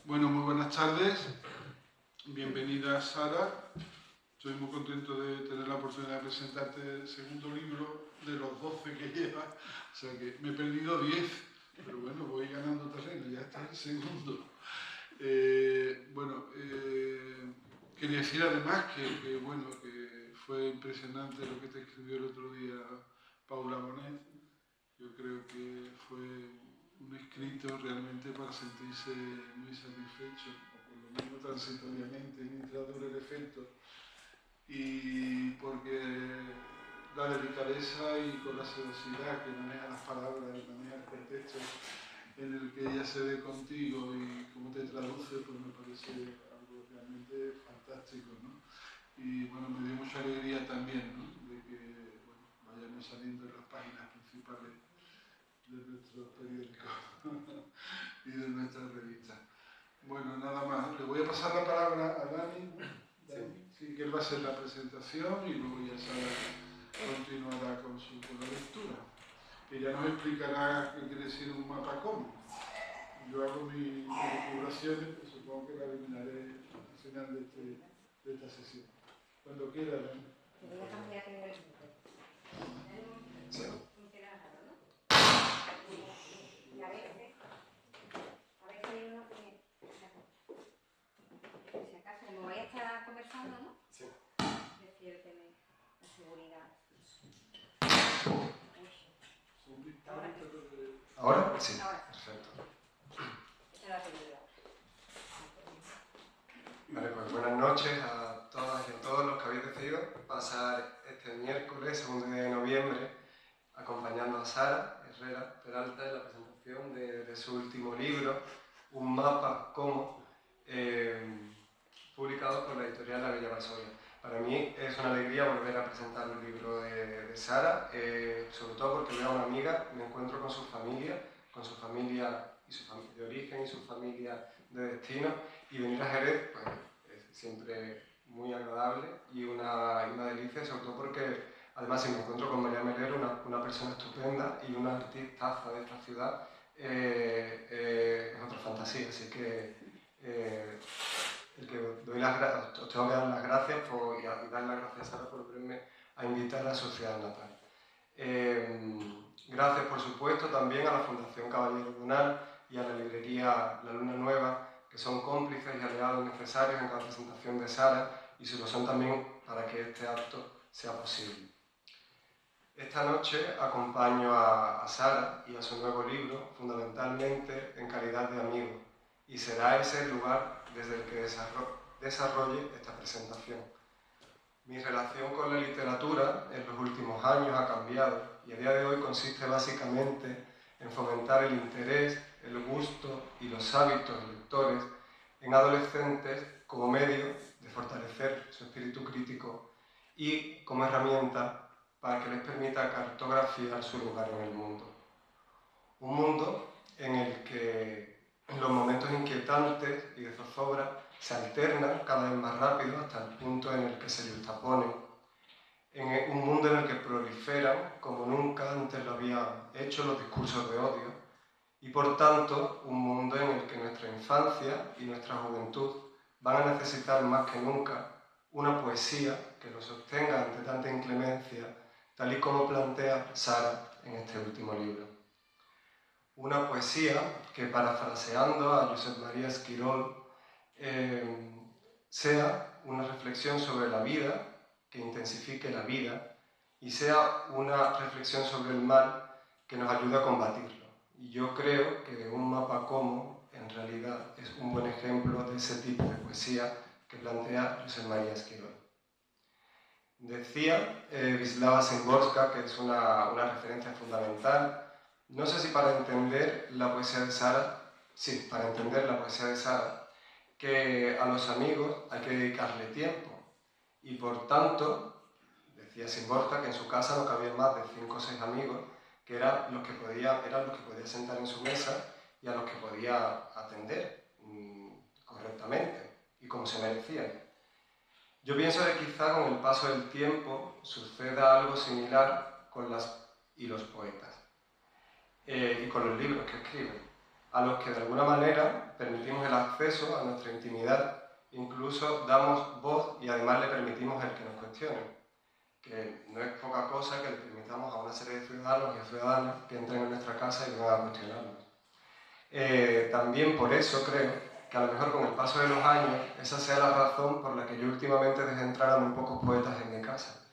Bueno, muy buenas tardes. Bienvenida, Sara. Estoy muy contento de tener la oportunidad de presentarte el segundo libro de los 12 que lleva. O sea que me he perdido 10, pero bueno, voy ganando terreno, ya está el segundo. Quería decir además que fue impresionante lo que te escribió el otro día Paula Bonet. Yo creo que fue un escrito realmente para sentirse muy satisfecho, o por lo menos transitoriamente, mientras dure el efecto. Y porque la delicadeza y con la sedosidad que maneja las palabras y maneja el contexto en el que ella se ve contigo y cómo te traduce, pues me parece algo realmente fantástico, ¿no? Y bueno, me dio mucha alegría también, ¿no? De que vayamos saliendo en las páginas principales de nuestro periódico y de nuestra revista. Bueno, nada más. Le voy a pasar la palabra a Dani. Sí, que él va a hacer la presentación y luego ya Sara continuará con la lectura. Que ya nos explicará qué quiere decir un mapa cómo. Yo hago mis recuperaciones, pues supongo que la eliminaré al final de esta sesión. Cuando quiera, Dani. Sí. Y a veces hay uno que, si acaso, como voy a estar conversando, ¿no? Sí. Prefiero tener la seguridad. ¿Ahora? Sí. Ahora. Perfecto. Esa es la seguridad. Vale, pues buenas noches a todas y a todos los que habéis decidido pasar este miércoles, 2 de noviembre, acompañando a Sara Herrera Peralta en la presentación de su último libro, Un mapa como, publicado por la editorial La Bella Varsovia. Para mí es una alegría volver a presentar un libro de Sara, sobre todo porque veo a una amiga, me encuentro con su familia y su familia de origen y su familia de destino, y venir a Jerez pues, es siempre muy agradable y una delicia, sobre todo porque además si me encuentro con María Melero, una persona estupenda y una artistaza de esta ciudad, es otra fantasía, así que os tengo que dar las gracias y dar las gracias a Sara por volverme a invitar a su ciudad natal. Gracias, por supuesto, también a la Fundación Caballero Donal y a la librería La Luna Nueva, que son cómplices y aliados necesarios en cada presentación de Sara y se lo son también para que este acto sea posible. Esta noche acompaño a Sara y a su nuevo libro, fundamentalmente en calidad de amigo, y será ese el lugar desde el que desarrolle esta presentación. Mi relación con la literatura en los últimos años ha cambiado y a día de hoy consiste básicamente en fomentar el interés, el gusto y los hábitos lectores en adolescentes como medio de fortalecer su espíritu crítico y como herramienta para que les permita cartografiar su lugar en el mundo. Un mundo en el que los momentos inquietantes y de zozobra se alternan cada vez más rápido hasta el punto en el que se justaponen. En un mundo en el que proliferan, como nunca antes lo habían hecho, los discursos de odio, y por tanto un mundo en el que nuestra infancia y nuestra juventud van a necesitar más que nunca una poesía que los sostenga ante tanta inclemencia, tal y como plantea Sara en este último libro. Una poesía que, parafraseando a Josep María Esquirol, sea una reflexión sobre la vida, que intensifique la vida, y sea una reflexión sobre el mal que nos ayude a combatirlo. Y yo creo que Un mapa como, en realidad, es un buen ejemplo de ese tipo de poesía que plantea Josep María Esquirol. Decía Wisława Szymborska, que es una referencia fundamental. No sé si para entender la poesía de Sara, sí, para entender la poesía de Sara, que a los amigos hay que dedicarle tiempo. Y por tanto, decía Szymborska que en su casa no cabían más de 5 o 6 amigos, que eran los que podía sentar en su mesa y a los que podía atender correctamente y como se merecían. Yo pienso que quizá con el paso del tiempo suceda algo similar con las y los poetas y con los libros que escriben. a los que de alguna manera permitimos el acceso a nuestra intimidad, incluso damos voz y además le permitimos el que nos cuestione. Que no es poca cosa que le permitamos a una serie de ciudadanos y ciudadanas que entren en nuestra casa y vengan a cuestionarnos. También por eso creo que a lo mejor con el paso de los años esa sea la razón por la que yo últimamente dejé entrar a muy pocos poetas en mi casa.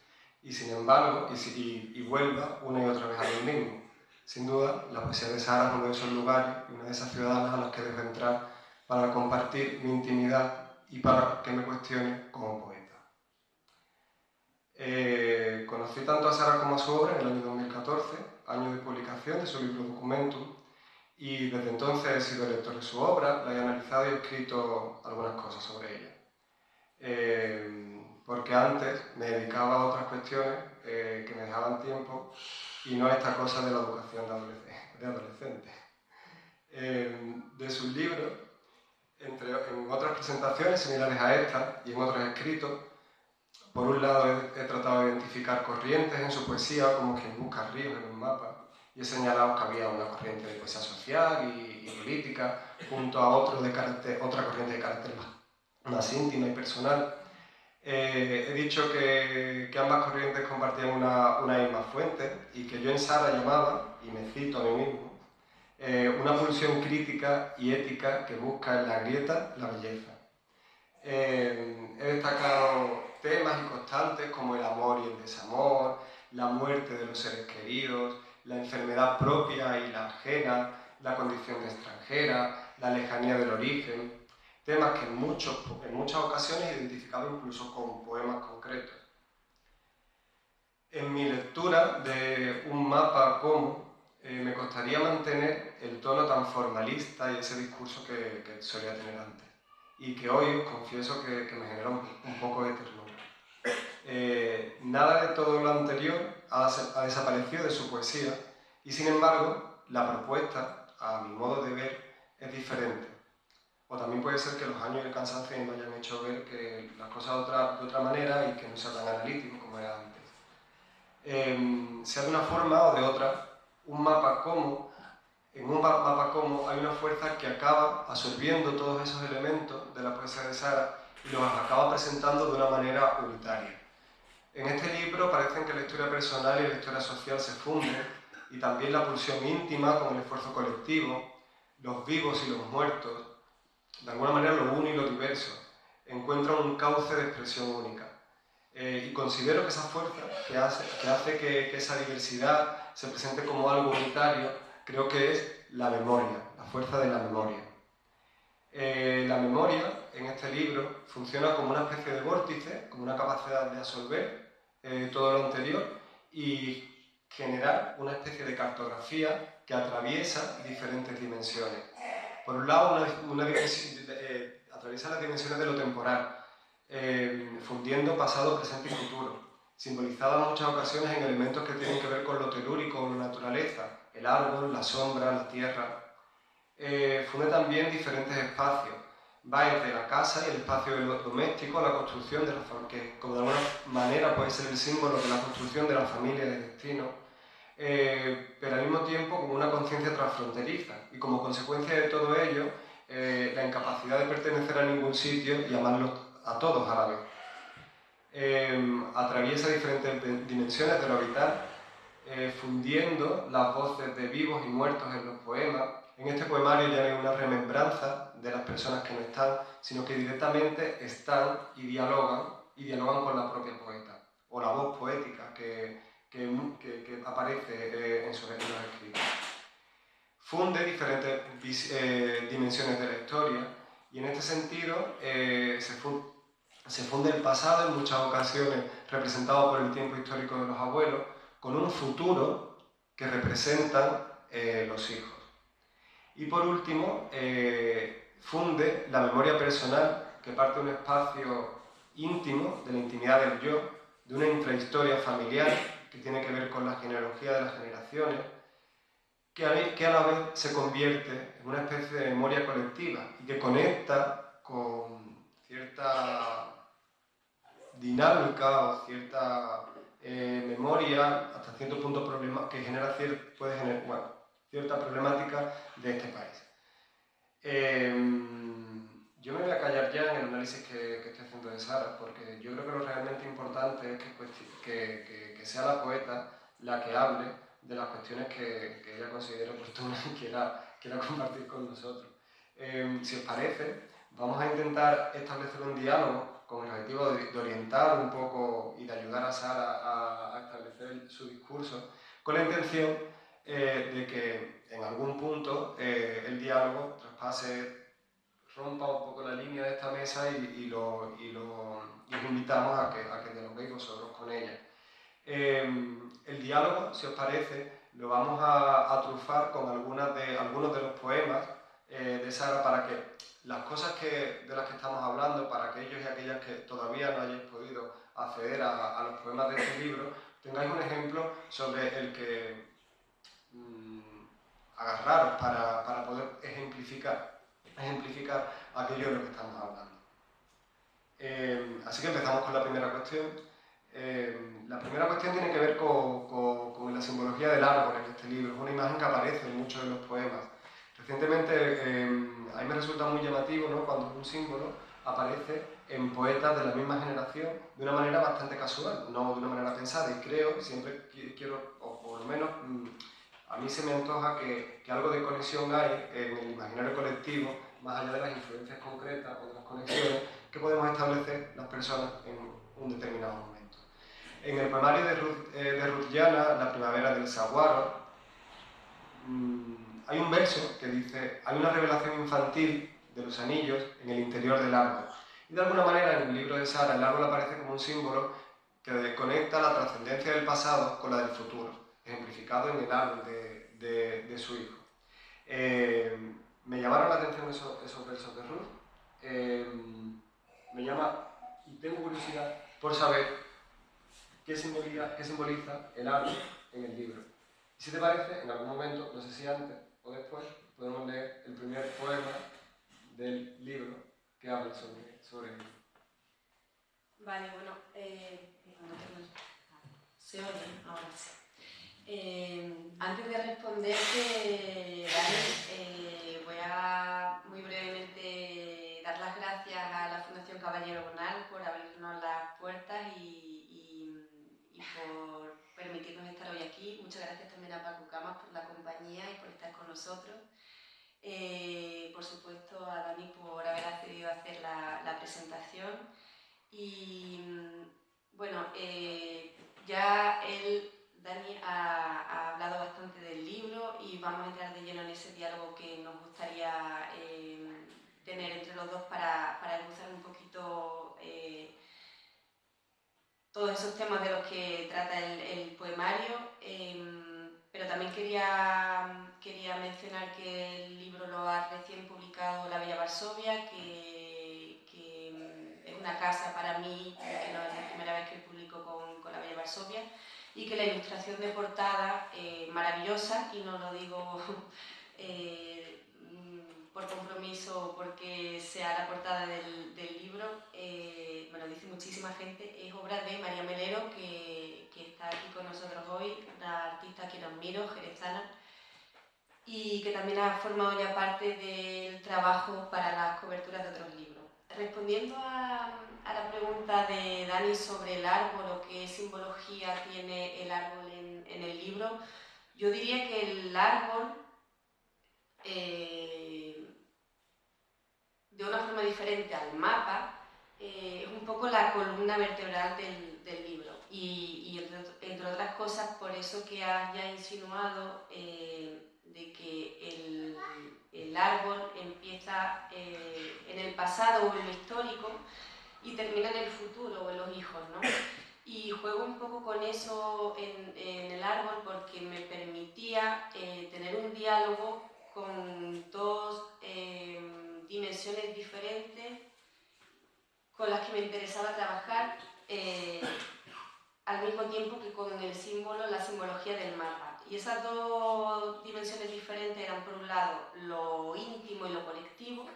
Y sin embargo, y vuelva una y otra vez a lo mismo. Sin duda, la poesía de Sara es uno de esos lugares y una de esas ciudadanas a las que dejo entrar para compartir mi intimidad y para que me cuestione como poeta. Conocí tanto a Sara como a su obra en el año 2014, año de publicación de su libro Documentum, y desde entonces he sido lector de su obra, la he analizado y he escrito algunas cosas sobre ella. Porque antes me dedicaba a otras cuestiones que me dejaban tiempo y no a esta cosa de la educación de adolescentes. De sus libros, en otras presentaciones similares a esta y en otros escritos, por un lado he tratado de identificar corrientes en su poesía, como quien busca ríos en un mapa, y he señalado que había una corriente de poesía social y política, junto a otra corriente de carácter más íntima y personal. He dicho que ambas corrientes compartían una misma fuente y que yo en Sara llamaba, y me cito a mí mismo, una pulsión crítica y ética que busca en la grieta la belleza. He destacado temas y constantes como el amor y el desamor, la muerte de los seres queridos, la enfermedad propia y la ajena, la condición de extranjera, la lejanía del origen, temas que en muchas ocasiones he identificado incluso con poemas concretos. En mi lectura de un mapa como me costaría mantener el tono tan formalista y ese discurso que solía tener antes, y que hoy os confieso que me genera un poco de ternura. Nada de todo lo anterior ha desaparecido de su poesía y sin embargo la propuesta, a mi modo de ver, es diferente. O también puede ser que los años y el cansancio me hayan hecho ver que las cosas de otra manera y que no sea tan analítico como era antes. Sea de una forma o de otra, en un mapa como hay una fuerza que acaba absorbiendo todos esos elementos de la poesía de Sara y los acaba presentando de una manera unitaria. En este libro parecen que la historia personal y la historia social se funden y también la pulsión íntima con el esfuerzo colectivo, los vivos y los muertos, de alguna manera lo uno y lo diverso, encuentran un cauce de expresión única. Y considero que esa fuerza que hace que esa diversidad se presente como algo unitario, creo que es la memoria, la fuerza de la memoria. La memoria, en este libro, funciona como una especie de vórtice, como una capacidad de absorber todo lo anterior y generar una especie de cartografía que atraviesa diferentes dimensiones. Por un lado, atraviesa las dimensiones de lo temporal, fundiendo pasado, presente y futuro, simbolizado en muchas ocasiones en elementos que tienen que ver con lo telúrico, con la naturaleza, el árbol, la sombra, la tierra. Funde también diferentes espacios, va desde la casa y el espacio doméstico a la construcción de la familia, que como de alguna manera puede ser el símbolo de la construcción de la familia y el destino, pero al mismo tiempo como una conciencia transfronteriza y como consecuencia de todo ello la incapacidad de pertenecer a ningún sitio y amarlos a todos a la vez. Atraviesa diferentes dimensiones de lo vital, fundiendo las voces de vivos y muertos en los poemas. En este poemario ya no hay una remembranza de las personas que no están, sino que directamente están y dialogan con la propia poeta, o la voz poética que aparece en sus escritos. Funde diferentes dimensiones de la historia y en este sentido se funde el pasado en muchas ocasiones representado por el tiempo histórico de los abuelos con un futuro que representan los hijos. Y por último, funde la memoria personal que parte de un espacio íntimo, de la intimidad del yo, de una intrahistoria familiar que tiene que ver con la genealogía de las generaciones, que a la vez se convierte en una especie de memoria colectiva y que conecta con cierta dinámica o cierta memoria, hasta cierto punto que puede generar cierta problemática de este país. Yo me voy a callar ya en el análisis que estoy haciendo de Sara, porque yo creo que lo realmente importante es que sea la poeta la que hable de las cuestiones que ella considere oportunas y quiera compartir con nosotros. Si os parece, vamos a intentar establecer un diálogo con el objetivo de orientar un poco y de ayudar a Sara a establecer su discurso, con la intención de que en algún punto el diálogo rompa un poco la línea de esta mesa y los invitamos a que dialoguéis vosotros con ella. El diálogo, si os parece, lo vamos a trufar con algunos de los poemas de Sara, para que las cosas de las que estamos hablando, para aquellos y aquellas que todavía no hayáis podido acceder a los poemas de este libro, tengáis un ejemplo sobre el que agarraros para poder ejemplificar aquello de lo que estamos hablando. Así que empezamos con la primera cuestión. La primera cuestión tiene que ver con la simbología del árbol en este libro. Es una imagen que aparece en muchos de los poemas. Recientemente, a mí me resulta muy llamativo, ¿no?, cuando un símbolo aparece en poetas de la misma generación de una manera bastante casual, no de una manera pensada, y creo, siempre quiero, o por lo menos a mí se me antoja que algo de conexión hay en el imaginario colectivo, más allá de las influencias concretas o de las conexiones que podemos establecer las personas en un determinado momento. En el poemario de Ruth Llana, La primavera del saguaro, hay un verso que dice: hay una revelación infantil de los anillos en el interior del árbol. Y de alguna manera en el libro de Sara el árbol aparece como un símbolo que conecta la trascendencia del pasado con la del futuro, ejemplificado en el árbol de su hijo. Me llamaron la atención esos versos de Ruth. Me llama y tengo curiosidad por saber qué simboliza el árbol en el libro. Y si te parece, en algún momento, no sé si antes o después, podemos leer el primer poema del libro que habla sobre el libro. Vale, bueno, se oye ahora sí. Antes de responderte, Dani, voy a muy brevemente dar las gracias a la Fundación Caballero Bonal por abrirnos las puertas y por permitirnos estar hoy aquí. Muchas gracias también a Paco Camas por la compañía y por estar con nosotros. Por supuesto a Dani por haber accedido a hacer la presentación. Y bueno, ya Dani ha hablado bastante del libro y vamos a entrar de lleno en ese diálogo que nos gustaría tener entre los dos para esbozar un poquito todos esos temas de los que trata el poemario. Pero también quería mencionar que el libro lo ha recién publicado La Bella Varsovia, que es una casa para mí, que no es la primera vez que publico con La Bella Varsovia, y que la ilustración de portada, maravillosa, y no lo digo por compromiso porque sea la portada del libro, me lo dice muchísima gente, es obra de María Melero, que está aquí con nosotros hoy, una artista que admiro, jerezana, y que también ha formado ya parte del trabajo para las coberturas de otros libros. Respondiendo a la pregunta de Dani sobre el árbol o qué simbología tiene el árbol en el libro, yo diría que el árbol, de una forma diferente al mapa, es un poco la columna vertebral del libro. Y entre otras cosas, por eso que has ya insinuado de que el árbol empieza en el pasado o en lo histórico y termina en el futuro o en los hijos, ¿no? Y juego un poco con eso en el árbol porque me permitía tener un diálogo con dos dimensiones diferentes con las que me interesaba trabajar al mismo tiempo que con el símbolo, la simbología del mapa. Y esas dos dimensiones diferentes eran, por un lado, lo íntimo y lo colectivo,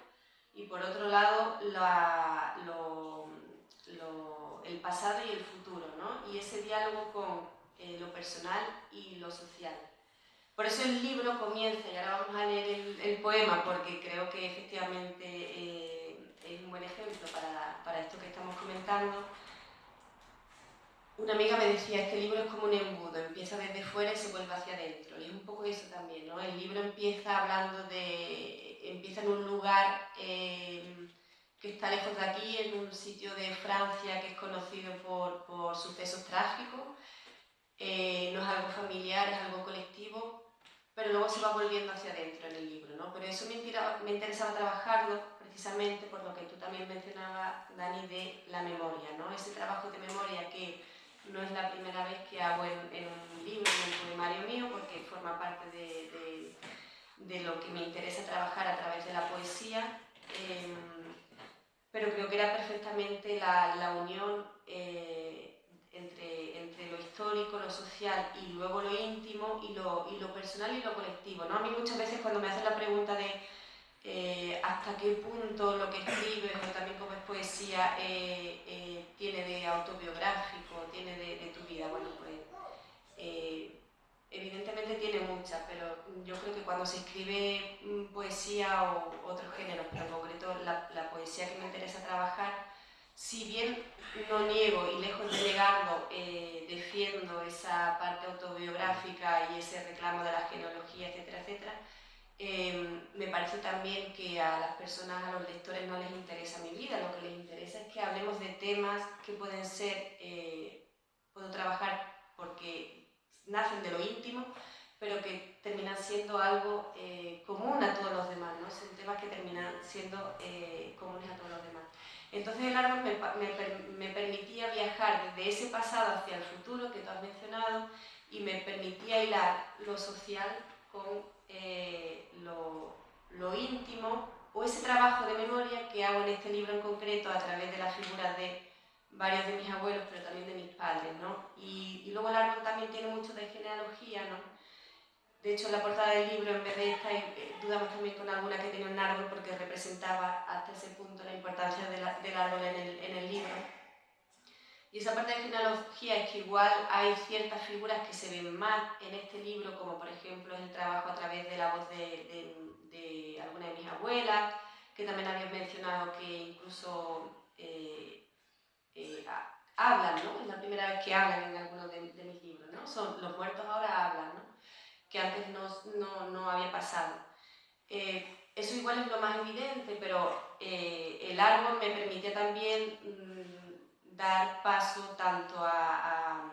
y por otro lado, el pasado y el futuro, ¿no? Y ese diálogo con lo personal y lo social. Por eso el libro comienza, y ahora vamos a leer el poema, porque creo que efectivamente es un buen ejemplo para esto que estamos comentando. Una amiga me decía, este libro es como un embudo, empieza desde fuera y se vuelve hacia adentro. Y es un poco eso también, ¿no? El libro empieza empieza en un lugar que está lejos de aquí, en un sitio de Francia que es conocido por sucesos trágicos. No es algo familiar, es algo colectivo, pero luego se va volviendo hacia adentro en el libro, ¿no? Pero eso me interesaba trabajarlo precisamente por lo que tú también mencionabas, Dani, de la memoria, ¿no? Ese trabajo de memoria que no es la primera vez que hago en un libro, en un poemario mío, porque forma parte de lo que me interesa trabajar a través de la poesía, pero creo que era perfectamente la unión entre lo histórico, lo social y luego lo íntimo y lo personal y lo colectivo, ¿no? A mí muchas veces cuando me hacen la pregunta de hasta qué punto lo que escribes o también como es poesía tiene de autobiográfico, tiene de tu vida, bueno, pues evidentemente tiene muchas, pero yo creo que cuando se escribe poesía o otros géneros, pero en concreto la poesía que me interesa trabajar, si bien no niego y lejos de negarlo, defiendo esa parte autobiográfica y ese reclamo de la genealogía, etcétera, etcétera, me parece también que a las personas, a los lectores no les interesa mi vida, lo que les interesa es que hablemos de temas que pueden ser, puedo trabajar porque nacen de lo íntimo, pero que terminan siendo algo común a todos los demás, ¿no? Son temas que terminan siendo comunes a todos los demás. Entonces el árbol me permitía viajar desde ese pasado hacia el futuro que tú has mencionado y me permitía hilar lo social con lo íntimo o ese trabajo de memoria que hago en este libro en concreto a través de las figuras de varios de mis abuelos, pero también de mis padres, ¿no? Y luego el árbol también tiene mucho de genealogía, ¿no? De hecho, en la portada del libro, en vez de esta, dudamos también con alguna que tenía un árbol porque representaba hasta ese punto la importancia del árbol en el libro. Y esa parte de genealogía es que igual hay ciertas figuras que se ven más en este libro, como por ejemplo el trabajo a través de la voz de alguna de mis abuelas, que también habías mencionado que incluso hablan, ¿no? Es la primera vez que hablan en algunos de mis libros, ¿no? Son los muertos ahora hablan, ¿no? Que antes no había pasado. Eso igual es lo más evidente, pero el árbol me permite también dar paso tanto a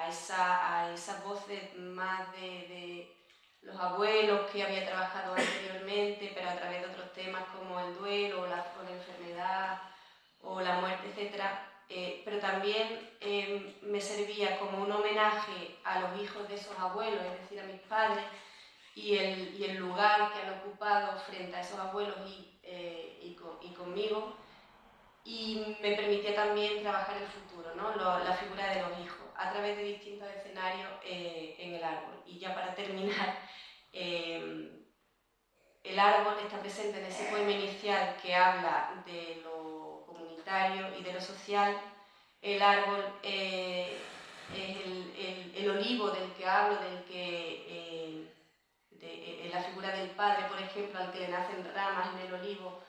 esa voz más de los abuelos que había trabajado anteriormente, pero a través de otros temas como el duelo o la enfermedad o la muerte, etc. Pero también me servía como un homenaje a los hijos de esos abuelos, es decir, a mis padres, y el lugar que han ocupado frente a esos abuelos y conmigo, y me permitía también trabajar el futuro, ¿no? La figura de los hijos, a través de distintos escenarios en el árbol. Y ya para terminar, el árbol está presente en ese poema inicial que habla de lo comunitario y de lo social. El árbol es el olivo del que hablo, la figura del padre, por ejemplo, al que le nacen ramas en el olivo,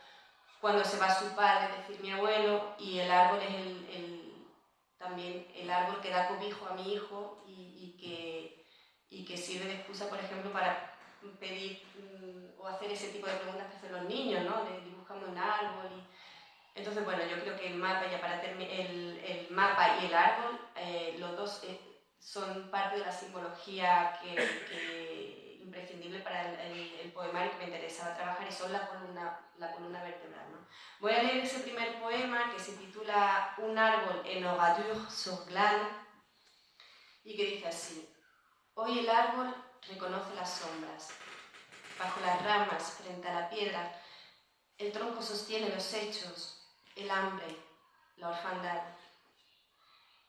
cuando se va su padre, es decir, mi abuelo, y el árbol es también el árbol que da cobijo a mi hijo y que sirve de excusa, por ejemplo, para pedir o hacer ese tipo de preguntas que hacen los niños, ¿no? De dibujando un árbol. Entonces, bueno, yo creo que el mapa, ya para el mapa y el árbol, los dos son parte de la simbología imprescindible para el poemario que me interesaba trabajar y son la columna vertebral, ¿no? Voy a leer ese primer poema que se titula Un árbol en Oradour sur Glane y que dice así: hoy el árbol reconoce las sombras. Bajo las ramas, frente a la piedra, el tronco sostiene los hechos, el hambre, la orfandad.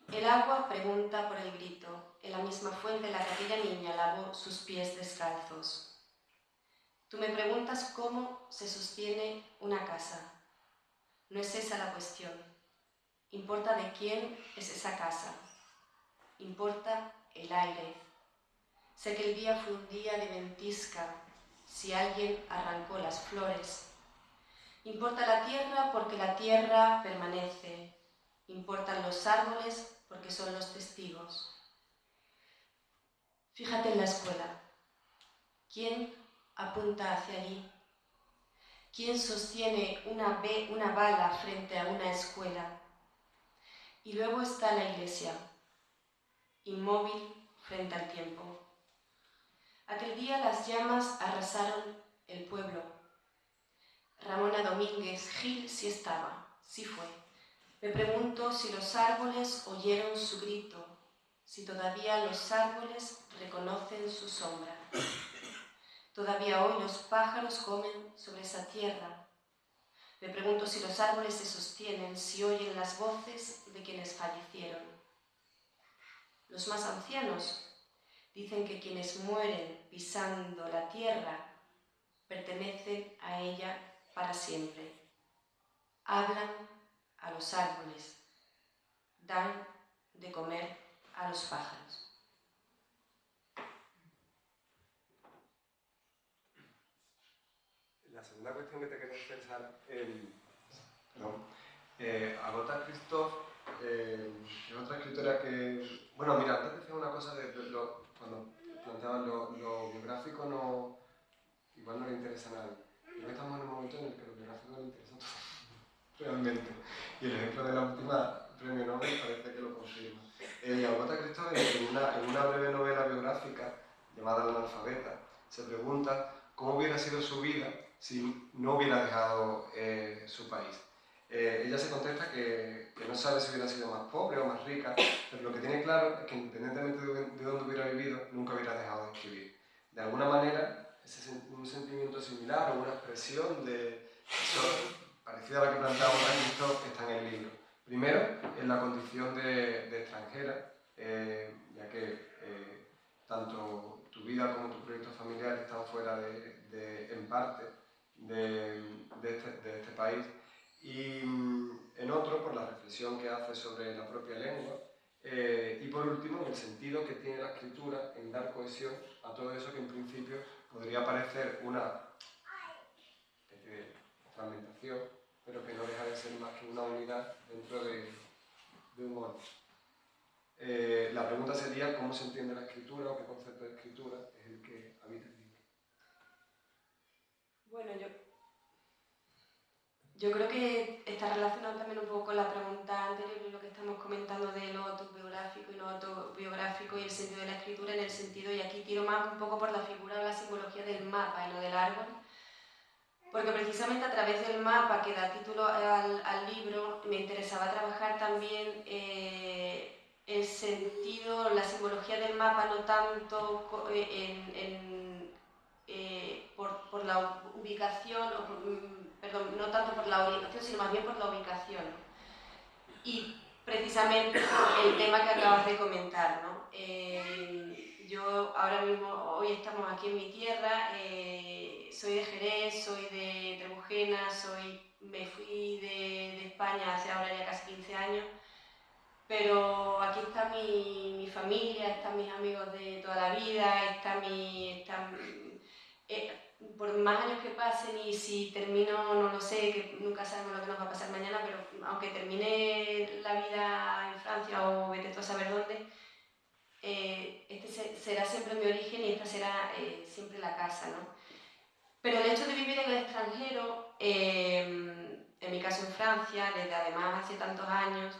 El agua pregunta por el grito, en la misma fuente en la que aquella niña lavó sus pies descalzos. Tú me preguntas cómo se sostiene una casa. No es esa la cuestión. Importa de quién es esa casa. Importa el aire. Sé que el día fue un día de ventisca, si alguien arrancó las flores. Importa la tierra porque la tierra permanece. Importan los árboles porque son los testigos. Fíjate en la escuela. ¿Quién apunta hacia allí? ¿Quién sostiene una bala frente a una escuela? Y luego está la iglesia, inmóvil frente al tiempo. Aquel día las llamas arrasaron el pueblo. Ramona Domínguez Gil sí estaba, sí fue. Me pregunto si los árboles oyeron su grito, si todavía los árboles reconocen su sombra. Todavía hoy los pájaros comen sobre esa tierra. Me pregunto si los árboles se sostienen, si oyen las voces de quienes fallecieron. Los más ancianos dicen que quienes mueren pisando la tierra pertenecen a ella para siempre. Hablan a los árboles, dan de comer a los pájaros. La segunda cuestión que te quería hacer, Sara, Agota Christoph es otra escritora que... Bueno, mira, antes decía una cosa cuando planteaban lo biográfico, no, igual no le interesa a nadie. Creo que estamos en un momento en el que lo biográfico no le interesa a todos, realmente. Y el ejemplo de la última premio Nobel parece que lo confirma. Agota Christoph, en una breve novela biográfica llamada La analfabeta, se pregunta cómo hubiera sido su vida si no hubiera dejado su país. Ella se contesta que no sabe si hubiera sido más pobre o más rica, pero lo que tiene claro es que independientemente de dónde hubiera vivido, nunca hubiera dejado de escribir. De alguna manera, un sentimiento similar o una expresión parecida a la que planteaba Cristo está en el libro. Primero, en la condición de extranjera, ya que tanto tu vida como tu proyecto familiar están fuera en parte de este país. Y en otro, por la reflexión que hace sobre la propia lengua. Y por último, en el sentido que tiene la escritura en dar cohesión a todo eso que en principio podría parecer una especie de fragmentación, pero que no deja de ser más que una unidad dentro de un orden. La pregunta sería cómo se entiende la escritura o qué concepto de escritura es el que habita el libro. Bueno, yo creo que está relacionado también un poco con la pregunta anterior y lo que estamos comentando de lo autobiográfico y lo autobiográfico y el sentido de la escritura, en el sentido, y aquí tiro más un poco por la figura o la simbología del mapa y no del árbol, porque precisamente a través del mapa que da título al libro me interesaba trabajar también el sentido, la simbología del mapa, no tanto por la ubicación, no tanto por la orientación, sino más bien por la ubicación. Y precisamente el tema que acabas de comentar, ¿no? Yo ahora mismo, hoy estamos aquí en mi tierra, soy de Jerez, soy de Trebujena, me fui de España hace ahora ya casi 15 años, pero aquí está mi familia, están mis amigos de toda la vida, por más años que pasen y si termino, no lo sé, que nunca sabemos lo que nos va a pasar mañana, pero aunque termine la vida en Francia o vete tú a saber dónde, este será siempre mi origen y esta será siempre la casa, ¿no? Pero el hecho de vivir en el extranjero, en mi caso en Francia, desde además hace tantos años,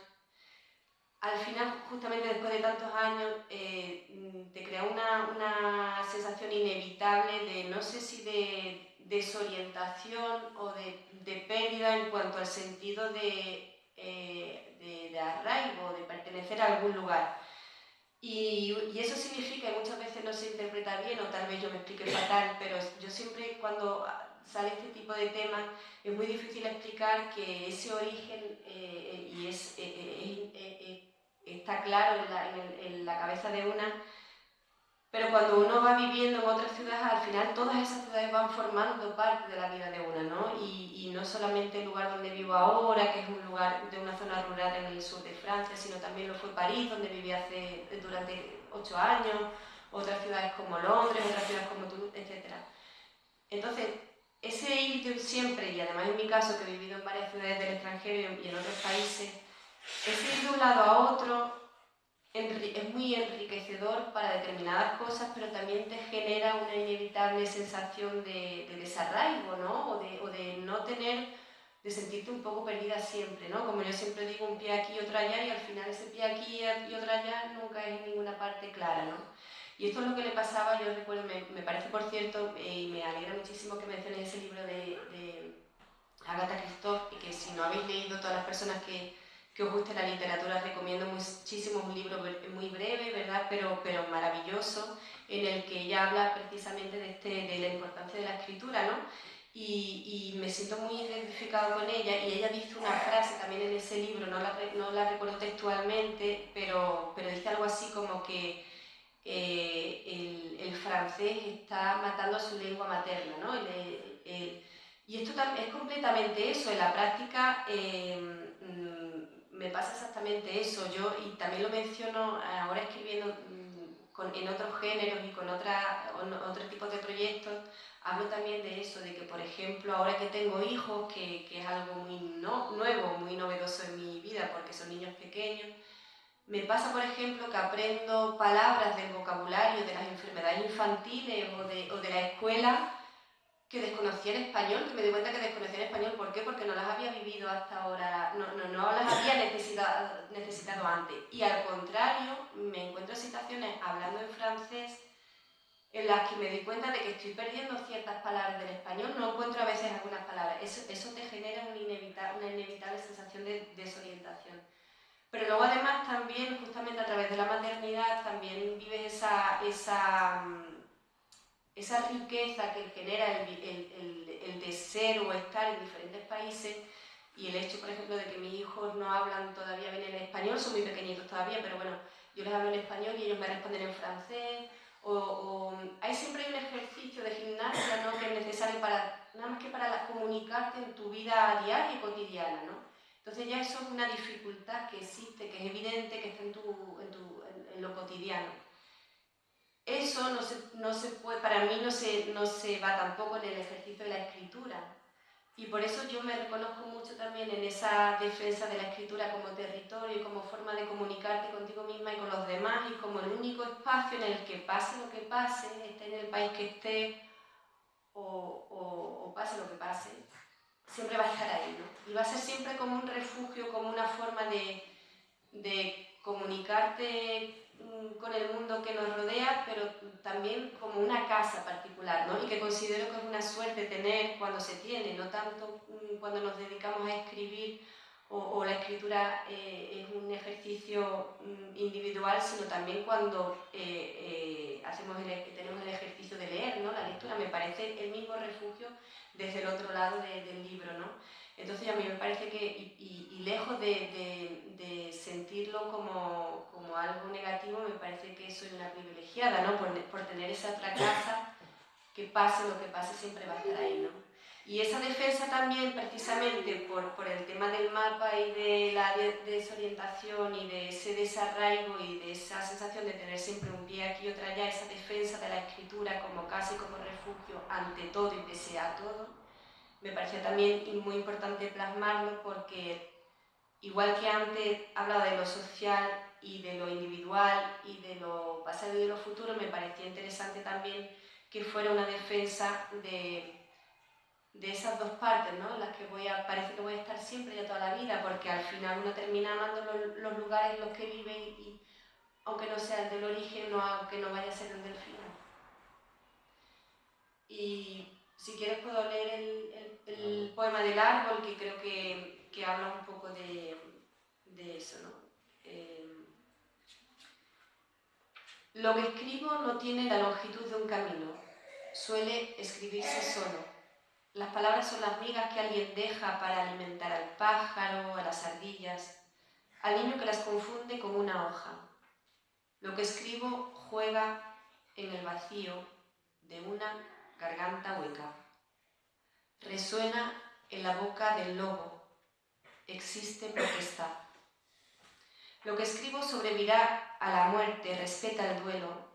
al final, justamente después de tantos años, te crea una sensación inevitable de, no sé si de desorientación o de pérdida en cuanto al sentido de arraigo, de pertenecer a algún lugar. Y eso significa, y muchas veces no se interpreta bien, o tal vez yo me explique fatal, pero yo siempre cuando sale este tipo de temas es muy difícil explicar que ese origen está claro en la cabeza de una, pero cuando uno va viviendo en otras ciudades, al final todas esas ciudades van formando parte de la vida de una, ¿no? Y no solamente el lugar donde vivo ahora, que es un lugar de una zona rural en el sur de Francia, sino también lo fue París, donde viví durante 8 años, otras ciudades como Londres, otras ciudades como Toulouse, etc. Entonces, ese ir siempre, y además en mi caso, que he vivido en varias ciudades del extranjero y en otros países, ese ir de un lado a otro es muy enriquecedor para determinadas cosas, pero también te genera una inevitable sensación de desarraigo, ¿no? O de no tener, de sentirte un poco perdida siempre, ¿no? Como yo siempre digo, un pie aquí y otro allá, y al final ese pie aquí y otro allá nunca es en ninguna parte clara, ¿no? Y esto es lo que le pasaba, yo recuerdo, me parece, por cierto, y me alegra muchísimo que menciones ese libro de Agatha Christophe, y que si no habéis leído, todas las personas que os guste la literatura, recomiendo muchísimo, un libro muy breve, ¿verdad? Pero maravilloso, en el que ella habla precisamente de la importancia de la escritura, ¿no? Y me siento muy identificado con ella, y ella dice una frase también en ese libro, no la recuerdo textualmente, pero dice algo así como que el francés está matando a su lengua materna, ¿no? Y esto es completamente eso, en la práctica me pasa exactamente eso. Yo, y también lo menciono ahora escribiendo en otros géneros y con otro tipo de proyectos, hablo también de eso, de que, por ejemplo, ahora que tengo hijos, que es algo muy nuevo, muy novedoso en mi vida, porque son niños pequeños, me pasa, por ejemplo, que aprendo palabras del vocabulario de las enfermedades infantiles o de la escuela que desconocía en español, que me di cuenta que desconocía en español. ¿Por qué? Porque no las había vivido hasta ahora, no las había necesitado antes. Y al contrario, me encuentro en situaciones hablando en francés en las que me di cuenta de que estoy perdiendo ciertas palabras del español, no encuentro a veces algunas palabras. Eso te genera una inevitable sensación de desorientación. Pero luego además también, justamente a través de la maternidad, también vives esa riqueza que genera el de ser o estar en diferentes países, y el hecho, por ejemplo, de que mis hijos no hablan todavía bien el español, son muy pequeñitos todavía, pero bueno, yo les hablo en español y ellos me responden en francés, hay siempre un ejercicio de gimnasia, ¿no?, que es necesario nada más que para comunicarte en tu vida diaria y cotidiana, ¿no? Entonces ya eso es una dificultad que existe, que es evidente, que está en lo cotidiano. Eso no se puede, para mí no se va tampoco en el ejercicio de la escritura. Y por eso yo me reconozco mucho también en esa defensa de la escritura como territorio y como forma de comunicarte contigo misma y con los demás, y como el único espacio en el que pase lo que pase, esté en el país que esté o pase lo que pase, siempre va a estar ahí, ¿no? Y va a ser siempre como un refugio, como una forma de comunicarte con el mundo que nos rodea, pero también como una casa particular, ¿no? Y que considero que es una suerte tener cuando se tiene, no tanto cuando nos dedicamos a escribir o la escritura es un ejercicio individual, sino también cuando tenemos el ejercicio de leer, ¿no? La lectura me parece el mismo refugio desde el otro lado del libro, ¿no? Entonces a mí me parece que, y lejos de sentirlo como algo negativo, me parece que soy una privilegiada, ¿no? Por tener esa otra casa, que pase lo que pase siempre va a estar ahí, ¿no? Y esa defensa también, precisamente por el tema del mapa y de la desorientación y de ese desarraigo y de esa sensación de tener siempre un pie aquí y otro allá, esa defensa de la escritura como casa y como refugio ante todo y pese a todo, me parecía también muy importante plasmarlo, porque igual que antes hablaba de lo social y de lo individual y de lo pasado y de lo futuro, me parecía interesante también que fuera una defensa de esas dos partes, ¿no? En las que parece que voy a estar siempre ya toda la vida, porque al final uno termina amando los lugares en los que vive, y aunque no sea el del origen, aunque no vaya a ser el del final. Y si quieres puedo leer el poema del árbol, que creo que habla un poco de eso, ¿no? Lo que escribo no tiene la longitud de un camino, suele escribirse solo. Las palabras son las migas que alguien deja para alimentar al pájaro, a las ardillas, al niño que las confunde con una hoja. Lo que escribo juega en el vacío de una garganta hueca. Resuena en la boca del lobo, existe porque está. Lo que escribo sobrevivirá a la muerte, respeta el duelo.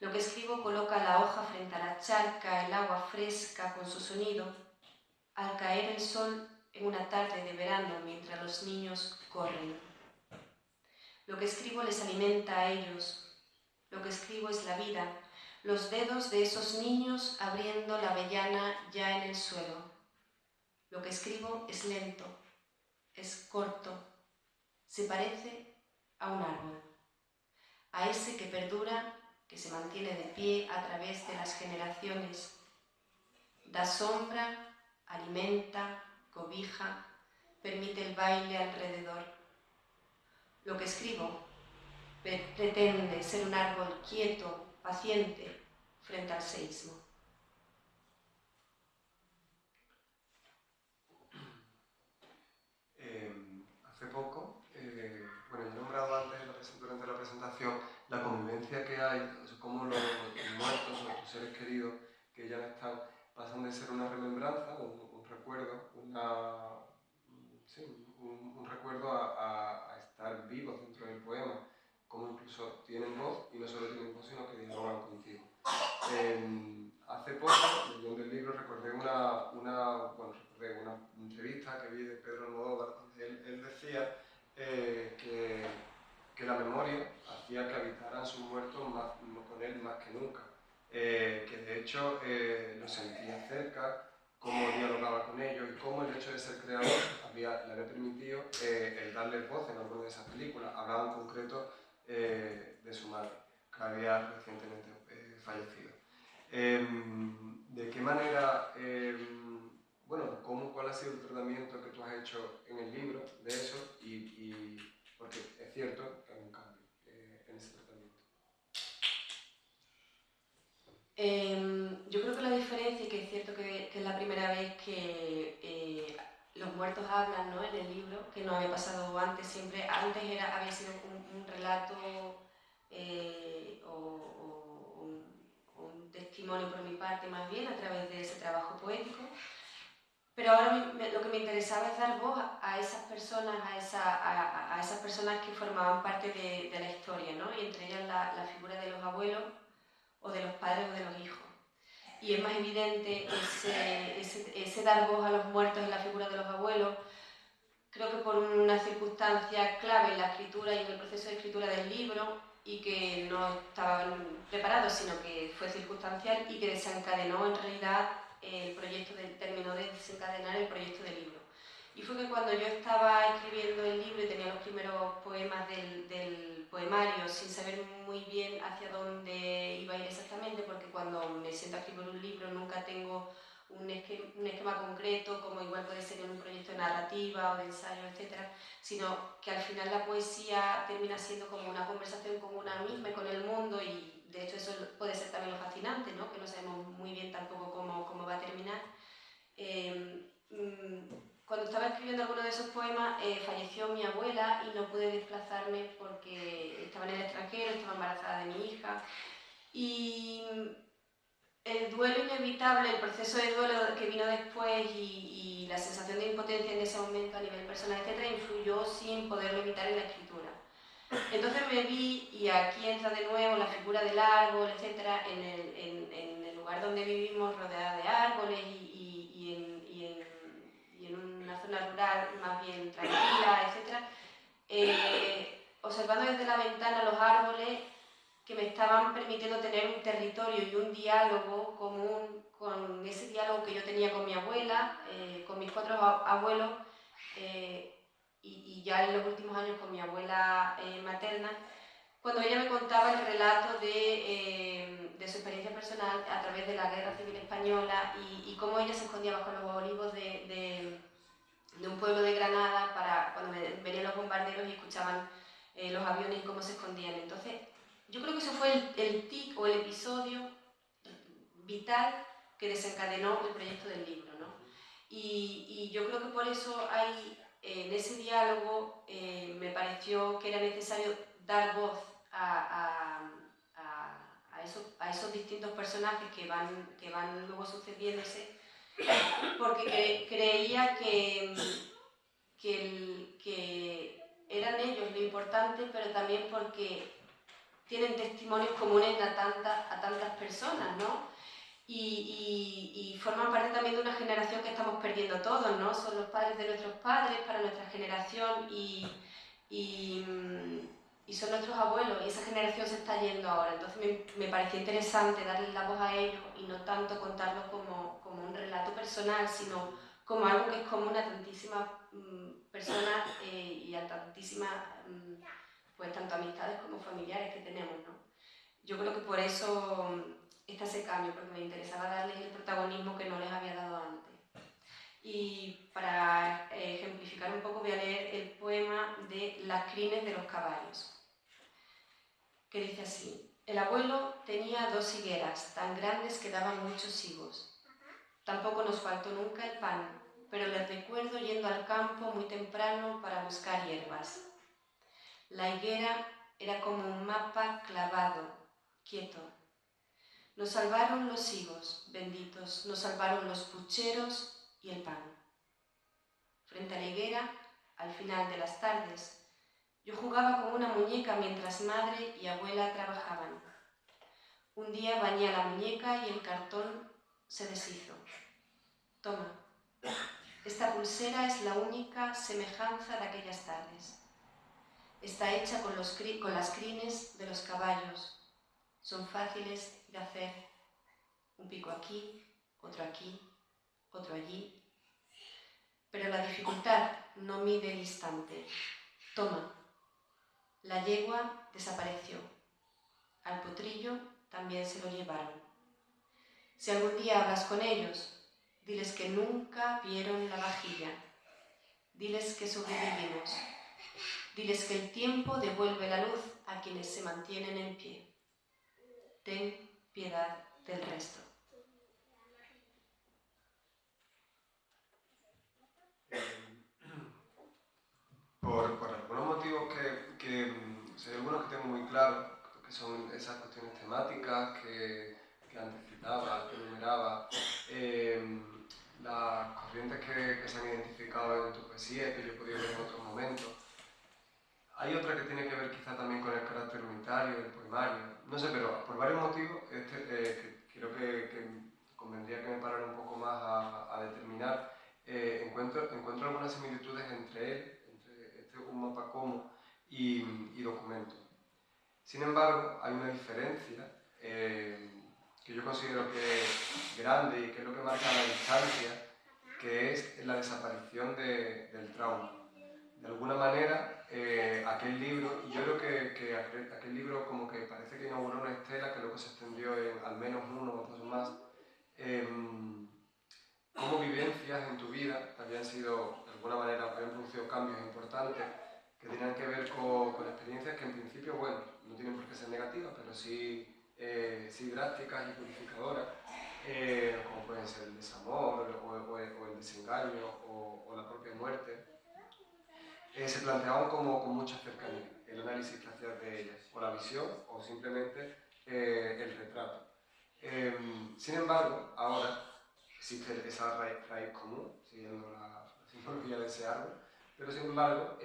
Lo que escribo coloca la hoja frente a la charca, el agua fresca con su sonido, al caer el sol en una tarde de verano mientras los niños corren. Lo que escribo les alimenta a ellos. Lo que escribo es la vida, los dedos de esos niños abriendo la avellana ya en el suelo. Lo que escribo es lento, es corto, se parece a un árbol, a ese que perdura, que se mantiene de pie a través de las generaciones, da sombra, alimenta, cobija, permite el baile alrededor. Lo que escribo pretende ser un árbol quieto, paciente, frente al seísmo. Hace poco, bueno, he nombrado antes durante la presentación la convivencia que hay, cómo los muertos, nuestros seres queridos que ya no están, pasan de ser una remembranza, un recuerdo, un recuerdo a estar vivos dentro del poema, como incluso tienen voz, y no solo tienen voz, sino que dialogan contigo. Hace poco, leyendo el libro, recordé una entrevista que vi de Pedro Almodóvar, donde él decía que la memoria hacía que habitaran sus muertos con él más que nunca, que de hecho lo sentía cerca, cómo dialogaba con ellos y cómo el hecho de ser creador le había permitido el darle voz en alguna de esas películas. Hablaba en concreto de su madre, que había recientemente fallecido. ¿De qué manera, cuál ha sido el tratamiento que tú has hecho en el libro de eso? Porque es cierto que hay un cambio en ese tratamiento. Yo creo que la diferencia, y que es cierto que es la primera vez que los muertos hablan, ¿no?, en el libro, que no había pasado antes, antes había sido un relato o un testimonio por mi parte más bien, a través de ese trabajo poético. Pero ahora lo que me interesaba es dar voz a esas personas, a esas personas que formaban parte de la historia, ¿no? Y entre ellas la figura de los abuelos, o de los padres o de los hijos. Y es más evidente ese dar voz a los muertos en la figura de los abuelos, creo que por una circunstancia clave en la escritura y en el proceso de escritura del libro, y que no estaban preparados, sino que fue circunstancial y que desencadenó en realidad terminó de desencadenar el proyecto del libro. Y fue que cuando yo estaba escribiendo el libro y tenía los primeros poemas del poemario, sin saber muy bien hacia dónde iba a ir exactamente, porque cuando me siento a escribir un libro nunca tengo un esquema concreto, como igual puede ser en un proyecto de narrativa o de ensayo, etc., sino que al final la poesía termina siendo como una conversación con una misma y con el mundo, y de hecho eso puede ser también lo fascinante, ¿no?, que no sabemos muy bien tampoco cómo va a terminar. Cuando estaba escribiendo alguno de esos poemas, falleció mi abuela y no pude desplazarme porque estaba en el extranjero, estaba embarazada de mi hija. Y el duelo inevitable, el proceso de duelo que vino después y la sensación de impotencia en ese momento a nivel personal, etc., influyó sin poderlo evitar en la escritura. Entonces me vi, y aquí entra de nuevo la figura del árbol, etc., en el lugar donde vivimos, rodeada de árboles y en una zona rural más bien tranquila, etc., observando desde la ventana los árboles que me estaban permitiendo tener un territorio y un diálogo común con ese diálogo que yo tenía con mi abuela, con mis 4 abuelos, y ya en los últimos años con mi abuela materna, cuando ella me contaba el relato de su experiencia personal a través de la Guerra Civil Española y cómo ella se escondía bajo los olivos de un pueblo de Granada para cuando venían los bombarderos y escuchaban los aviones y cómo se escondían. Entonces, yo creo que eso fue el tic o el episodio vital que desencadenó el proyecto del libro, ¿no? Y yo creo que por eso hay, en ese diálogo, me pareció que era necesario dar voz a esos distintos personajes que van luego sucediéndose, porque creía que eran ellos lo importante, pero también porque tienen testimonios comunes a tantas personas, ¿no? Y forman parte también de una generación que estamos perdiendo todos, ¿no? Son los padres de nuestros padres para nuestra generación y son nuestros abuelos, y esa generación se está yendo ahora. Entonces me parecía interesante darles la voz a ellos y no tanto contarlo como un relato personal, sino como algo que es común a tantísimas personas y a tantísimas, pues tanto amistades como familiares que tenemos, ¿no? Yo creo que por eso está ese cambio, porque me interesaba darles el protagonismo que no les había dado antes. Y para ejemplificar un poco voy a leer el poema de Las crines de los caballos, que dice así: el abuelo tenía 2 higueras tan grandes que daban muchos higos. Tampoco nos faltó nunca el pan, pero les recuerdo yendo al campo muy temprano para buscar hierbas. La higuera era como un mapa clavado, quieto. Nos salvaron los higos, benditos, nos salvaron los pucheros y el pan. Frente a la higuera, al final de las tardes, yo jugaba con una muñeca mientras madre y abuela trabajaban. Un día bañé a la muñeca y el cartón se deshizo. Toma, esta pulsera es la única semejanza de aquellas tardes. Está hecha con las crines de los caballos. Son fáciles de hacer. Un pico aquí, otro allí. Pero la dificultad no mide el instante. Toma. La yegua desapareció. Al potrillo también se lo llevaron. Si algún día hablas con ellos, diles que nunca vieron la vajilla. Diles que sobrevivimos. Diles que el tiempo devuelve la luz a quienes se mantienen en pie. Ten piedad del resto. Por algunos motivos hay algunos que tengo muy claros, que son esas cuestiones temáticas que antes citaba, que enumeraba, las corrientes que se han identificado en tu poesía y que yo he podido ver en otros momentos. Hay otra que tiene que ver quizá también con el carácter unitario del poemario. No sé, pero por varios motivos que creo que convendría que me parara un poco más a determinar. Encuentro algunas similitudes entre él, entre un mapa como y documento. Sin embargo, hay una diferencia que yo considero que es grande y que es lo que marca la distancia, que es la desaparición del trauma. De alguna manera, aquel libro, y yo creo que aquel libro como que parece que inauguró una estela que luego se extendió en al menos 1 o 2 más, como vivencias en tu vida habían sido, de alguna manera, habían producido cambios importantes que tenían que ver con experiencias que en principio, bueno, no tienen por qué ser negativas, pero sí drásticas y purificadoras, como pueden ser el desamor o el desengaño o la propia muerte. Se planteaban como con mucha cercanía el análisis que hacías de ellas, o la visión, o simplemente el retrato. Sin embargo, ahora existe esa raíz común, siguiendo la simbología de ese árbol, pero sin embargo,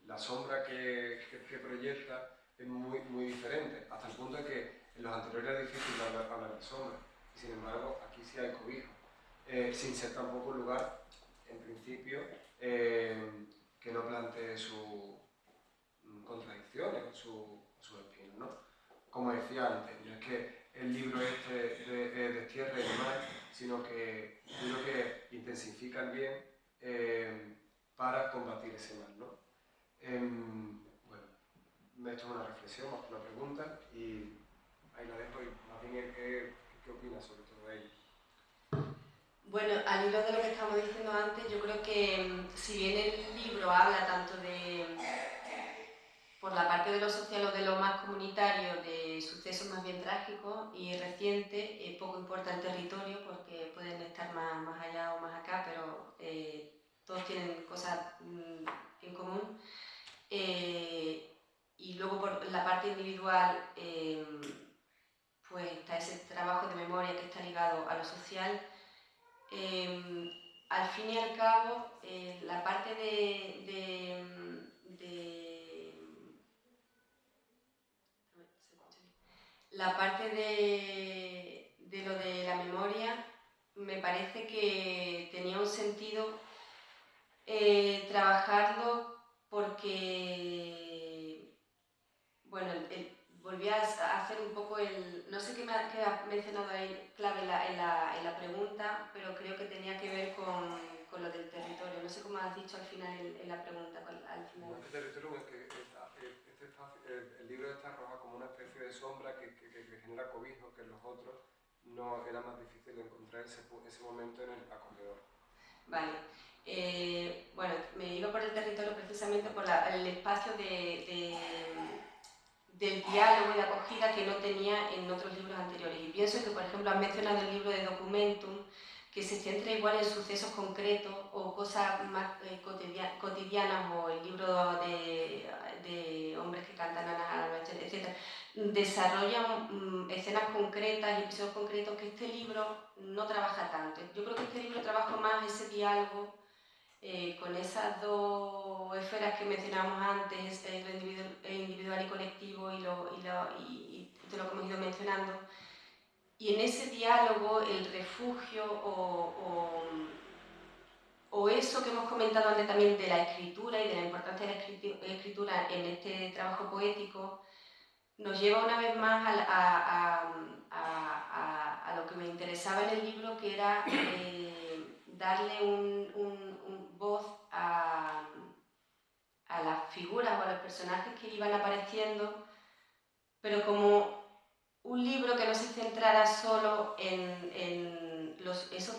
la sombra que proyecta es muy diferente, hasta el punto de que en los anteriores era difícil hablar de sombra, y sin embargo, aquí sí hay cobijo, sin ser tampoco un lugar, en principio, que no plantee sus contradicciones, sus espinos, ¿no? Como decía antes, no es que el libro este destierre el mal, sino que yo creo que intensifica el bien para combatir ese mal, ¿no? Bueno, me he hecho una reflexión, más que una pregunta, y ahí la dejo, y más bien ¿qué opinas sobre todo ello? Bueno, al hilo de lo que estábamos diciendo antes, yo creo que si bien el libro habla tanto por la parte de lo social o de lo más comunitario, de sucesos más bien trágicos y recientes, poco importa el territorio porque pueden estar más allá o más acá, pero todos tienen cosas en común. Y luego por la parte individual, pues está ese trabajo de memoria que está ligado a lo social. Al fin y al cabo, la parte la parte de lo de la memoria me parece que tenía un sentido trabajarlo porque, bueno, volví a hacer un poco no sé qué ha mencionado ahí clave en la pregunta, pero creo que tenía que ver con lo del territorio. No sé cómo has dicho al final en la pregunta. Al final. No, este territorio es que el libro está arroja como una especie de sombra que genera cobijo, que en los otros no era más difícil encontrar ese momento en el acogedor. Vale. Bueno, me iba por el territorio precisamente por el espacio del diálogo y de acogida que no tenía en otros libros anteriores. Y pienso que, por ejemplo, has mencionado el libro de Documentum, que se centra igual en sucesos concretos o cosas más cotidianas, o el libro de Hombres que cantan a la noche, etc. Desarrollan escenas concretas y episodios concretos que este libro no trabaja tanto. Yo creo que este libro trabaja más ese diálogo con esas dos esferas que mencionábamos antes, lo individual y colectivo, y de lo que hemos ido mencionando. Y en ese diálogo el refugio o eso que hemos comentado antes también de la escritura y de la importancia de la escritura en este trabajo poético, nos lleva una vez más a lo que me interesaba en el libro, que era darle un voz a las figuras o a los personajes que iban apareciendo, pero como un libro que no se centrara solo en esos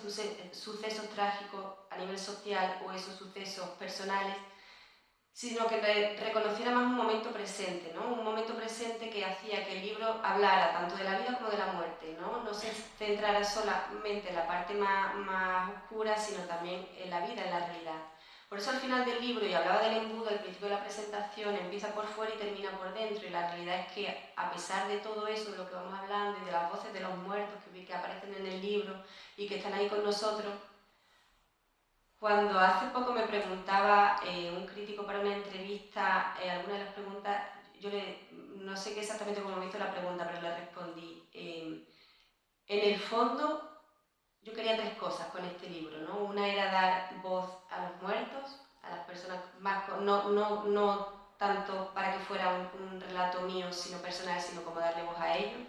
sucesos trágicos a nivel social o esos sucesos personales, sino que reconociera más un momento presente, ¿no? Un momento presente que hacía que el libro hablara tanto de la vida como de la muerte, ¿no? No se centrara solamente en la parte más oscura, sino también en la vida, en la realidad. Por eso al final del libro, y hablaba del embudo al principio de la presentación, empieza por fuera y termina por dentro, y la realidad es que a pesar de todo eso, de lo que vamos hablando y de las voces de los muertos que aparecen en el libro y que están ahí con nosotros, cuando hace poco me preguntaba un crítico para una entrevista alguna de las preguntas, yo no sé qué exactamente cómo me hizo la pregunta, pero le respondí. En el fondo, yo quería tres cosas con este libro, ¿no? Una era dar voz a los muertos, a las personas más, no tanto para que fuera un relato mío, sino personal, sino como darle voz a ellos.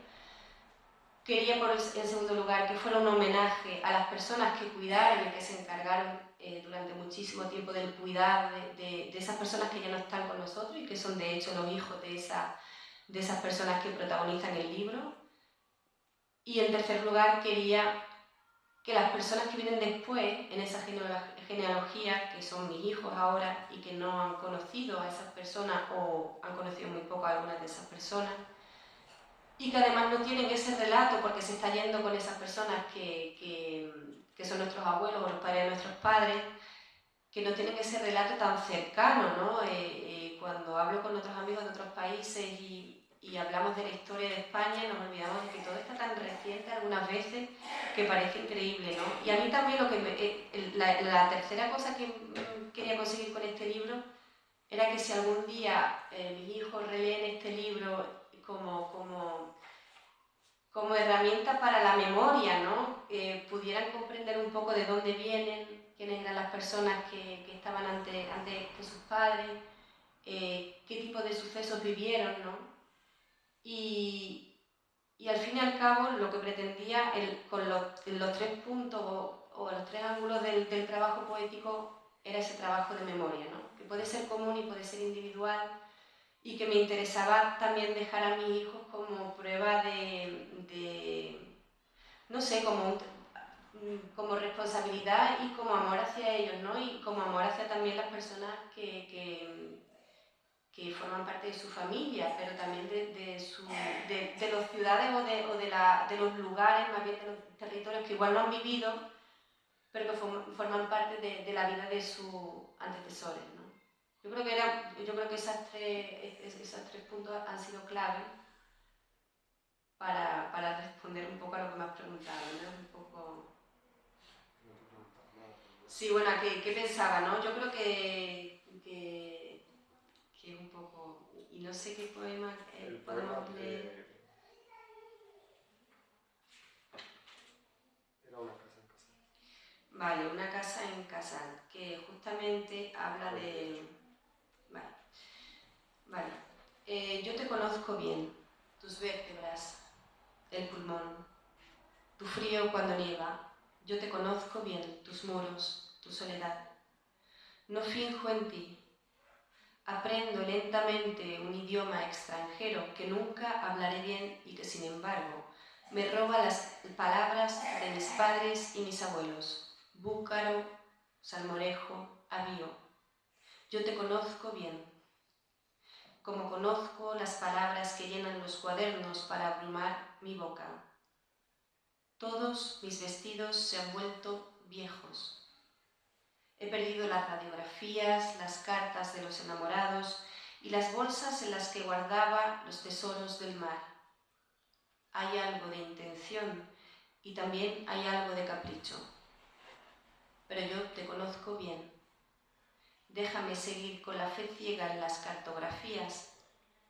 Quería, en segundo lugar, que fuera un homenaje a las personas que cuidaron y que se encargaron durante muchísimo tiempo del cuidado de esas personas que ya no están con nosotros y que son de hecho los hijos de esas personas que protagonizan el libro. Y en tercer lugar, quería que las personas que vienen después en esa genealogía, que son mis hijos ahora y que no han conocido a esas personas o han conocido muy poco a algunas de esas personas, y que además no tienen ese relato porque se está yendo con esas personas que son nuestros abuelos o los padres de nuestros padres, que no tienen ese relato tan cercano, ¿no? Cuando hablo con otros amigos de otros países y hablamos de la historia de España, nos olvidamos de que todo está tan reciente algunas veces que parece increíble, ¿no? Y a mí también la tercera cosa que quería conseguir con este libro era que si algún día mis hijos releen este libro como herramienta para la memoria, ¿no? Pudieran comprender un poco de dónde vienen, quiénes eran las personas que estaban antes que sus padres, qué tipo de sucesos vivieron, ¿no? Y al fin y al cabo lo que pretendía con los tres puntos o los tres ángulos del trabajo poético era ese trabajo de memoria, ¿no? Que puede ser común y puede ser individual, y que me interesaba también dejar a mis hijos como prueba no sé, como responsabilidad y como amor hacia ellos, ¿no? Y como amor hacia también las personas que forman parte de su familia, pero también de las ciudades o de los lugares, más bien de los territorios que igual no han vivido, pero que forman parte de la vida de sus antecesores, ¿no? Yo creo que esos tres puntos han sido clave para responder un poco a lo que me has preguntado, ¿no? Un poco... Sí, bueno, ¿qué pensaba, no? Yo creo que es un poco... Y no sé qué poema podemos leer. Era una casa en Casal. Vale, una casa en Casal, que justamente habla de... Vale. Yo te conozco bien, tus vértebras, el pulmón, tu frío cuando nieva. Yo te conozco bien, tus muros, tu soledad. No finjo en ti. Aprendo lentamente un idioma extranjero que nunca hablaré bien y que, sin embargo, me roba las palabras de mis padres y mis abuelos. Búcaro, salmorejo, avío. Yo te conozco bien, como conozco las palabras que llenan los cuadernos para abrumar mi boca. Todos mis vestidos se han vuelto viejos. He perdido las radiografías, las cartas de los enamorados y las bolsas en las que guardaba los tesoros del mar. Hay algo de intención y también hay algo de capricho. Pero yo te conozco bien. Déjame seguir con la fe ciega en las cartografías,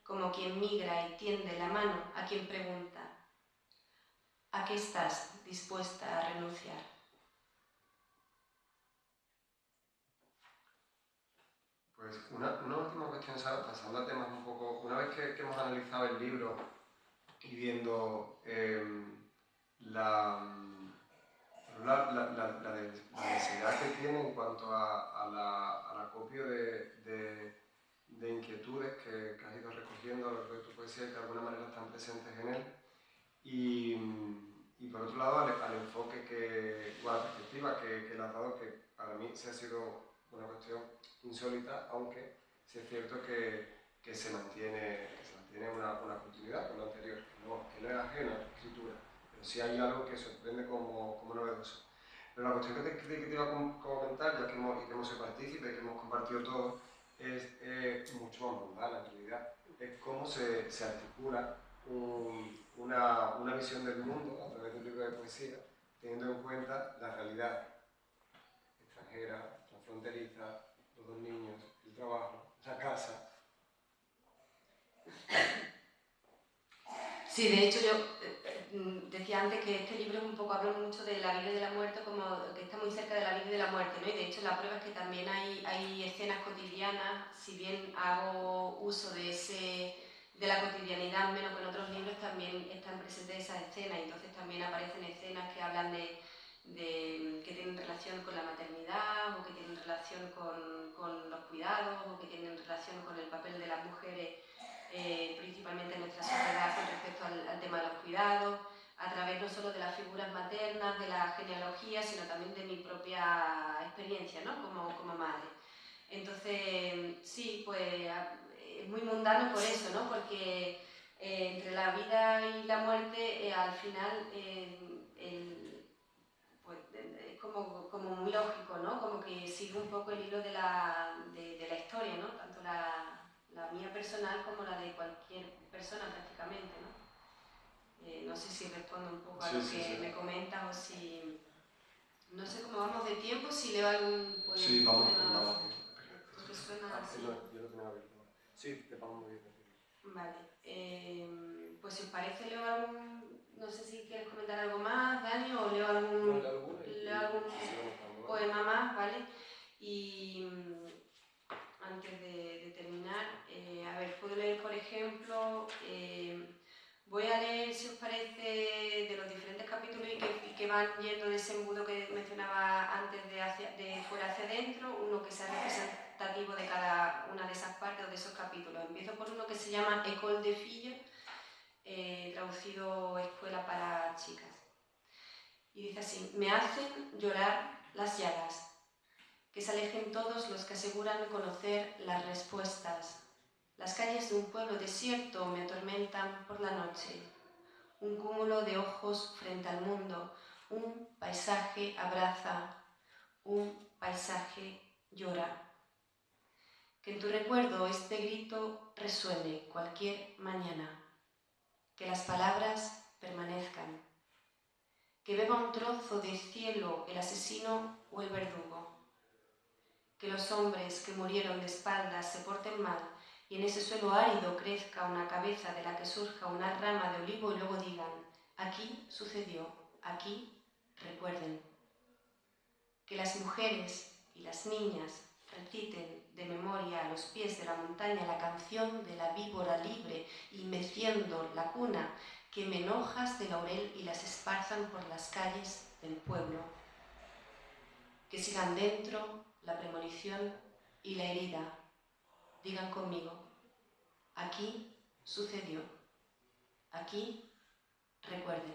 como quien migra y tiende la mano a quien pregunta: ¿a qué estás dispuesta a renunciar? Pues una última cuestión, Sara, pasando a temas un poco... Una vez que hemos analizado el libro y viendo la densidad que tiene en cuanto al acopio de inquietudes que has ido recogiendo a lo largo de tu poesía y que de alguna manera están presentes en él, y por otro lado al enfoque o a la perspectiva que le has dado, que para mí se ha sido una cuestión insólita, aunque sí es cierto que se mantiene una continuidad con lo anterior, que no es ajeno a la escritura, pero sí hay algo que sorprende como novedoso. Pero la cuestión que te iba a comentar, ya que hemos sido partícipes, que hemos compartido todo, es mucho más mundana en realidad. Es cómo se articula una visión del mundo a través de un libro de poesía, teniendo en cuenta la realidad extranjera, transfronteriza, los dos niños, el trabajo, la casa. Sí, de hecho yo decía antes que este libro un poco habla mucho de la vida y de la muerte, como que está muy cerca de la vida y de la muerte, ¿no? Y de hecho la prueba es que también hay escenas cotidianas, si bien hago uso de la cotidianidad menos que en otros libros, también están presentes esas escenas, y entonces también aparecen escenas que hablan que tienen relación con la maternidad, o que tienen relación con los cuidados, o que tienen relación con el papel de las mujeres, principalmente en nuestra sociedad con respecto al tema de los cuidados, a través no solo de las figuras maternas, de la genealogía, sino también de mi propia experiencia, ¿no? como madre. Entonces, sí, pues es muy mundano por eso, ¿no? Porque entre la vida y la muerte, al final, pues, es como muy lógico, ¿no? Como que sigue un poco el hilo de la historia, ¿no? Tanto la mía personal como la de cualquier persona prácticamente, ¿no? No sé si respondo un poco a lo que me comentas, o si... No sé cómo vamos de tiempo, si leo algún poema. Sí, vamos. Porque suena así. Yo lo tenía abierto. Sí, te vamos muy bien. Vale. Pues si os parece, leo algún... No sé si quieres comentar algo más, Dani, o leo algún poema más, ¿vale? Y antes de terminar, a ver, puedo leer, por ejemplo, voy a leer, si os parece, de los diferentes capítulos y que van yendo de ese embudo que mencionaba antes, de fuera hacia adentro, uno que sea representativo de cada una de esas partes o de esos capítulos. Empiezo por uno que se llama École de Filles, traducido Escuela para Chicas. Y dice así: me hacen llorar las llagas, que se alejen todos los que aseguran conocer las respuestas. Las calles de un pueblo desierto me atormentan por la noche. Un cúmulo de ojos frente al mundo, un paisaje abraza, un paisaje llora. Que en tu recuerdo este grito resuene cualquier mañana. Que las palabras permanezcan. Que beba un trozo de cielo el asesino o el verdugo. Que los hombres que murieron de espaldas se porten mal y en ese suelo árido crezca una cabeza de la que surja una rama de olivo y luego digan: aquí sucedió, aquí recuerden. Que las mujeres y las niñas reciten de memoria a los pies de la montaña la canción de la víbora libre y meciendo la cuna, quemen hojas de laurel y las esparzan por las calles del pueblo. Que sigan dentro la premonición y la herida. Digan conmigo, aquí sucedió, aquí recuerden.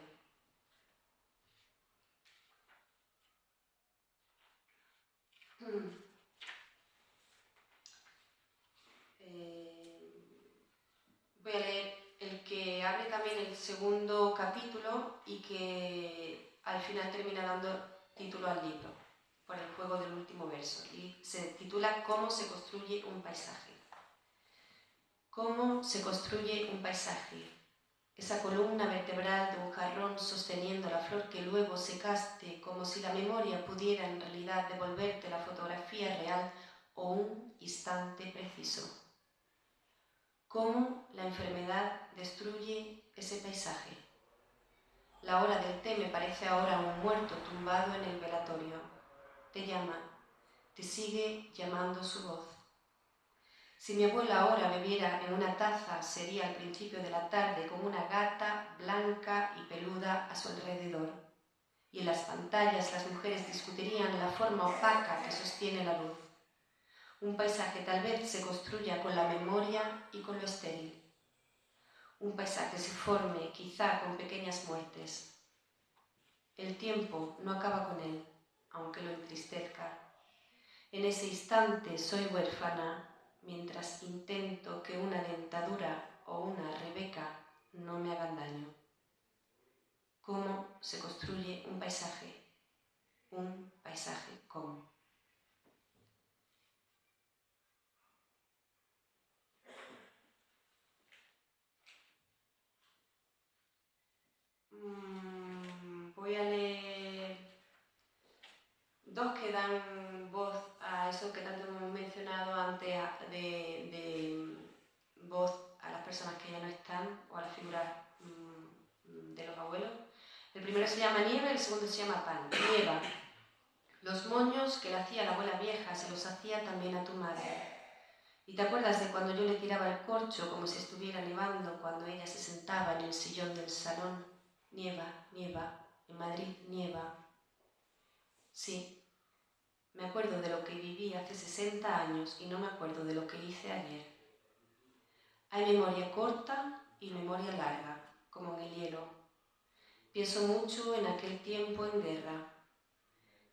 Voy a leer el que abre también el segundo capítulo y que al final termina dando título al libro, por el juego del último verso, y se titula ¿Cómo se construye un paisaje? ¿Cómo se construye un paisaje? Esa columna vertebral de un jarrón sosteniendo la flor que luego secaste, como si la memoria pudiera en realidad devolverte la fotografía real o un instante preciso. ¿Cómo la enfermedad destruye ese paisaje? La hora del té me parece ahora un muerto tumbado en el velatorio. Te llama, te sigue llamando su voz. Si mi abuela ahora bebiera en una taza, sería al principio de la tarde como una gata blanca y peluda a su alrededor. Y en las pantallas las mujeres discutirían la forma opaca que sostiene la luz. Un paisaje tal vez se construya con la memoria y con lo estéril. Un paisaje se forme quizá con pequeñas muertes. El tiempo no acaba con él, aunque lo entristezca. En ese instante soy huérfana, mientras intento que una dentadura o una Rebeca no me hagan daño. ¿Cómo se construye un paisaje? Un paisaje ¿cómo? Voy a leer dos que dan voz a eso que tanto hemos mencionado antes, de voz a las personas que ya no están o a las figuras de los abuelos. El primero se llama Nieve, el segundo se llama Pan. Nieva. Los moños que le hacía la abuela vieja se los hacía también a tu madre. ¿Y te acuerdas de cuando yo le tiraba el corcho como si estuviera nevando cuando ella se sentaba en el sillón del salón? Nieva, nieva, en Madrid nieva. Sí, me acuerdo de lo que viví hace 60 años y no me acuerdo de lo que hice ayer. Hay memoria corta y memoria larga, como en el hielo. Pienso mucho en aquel tiempo en guerra.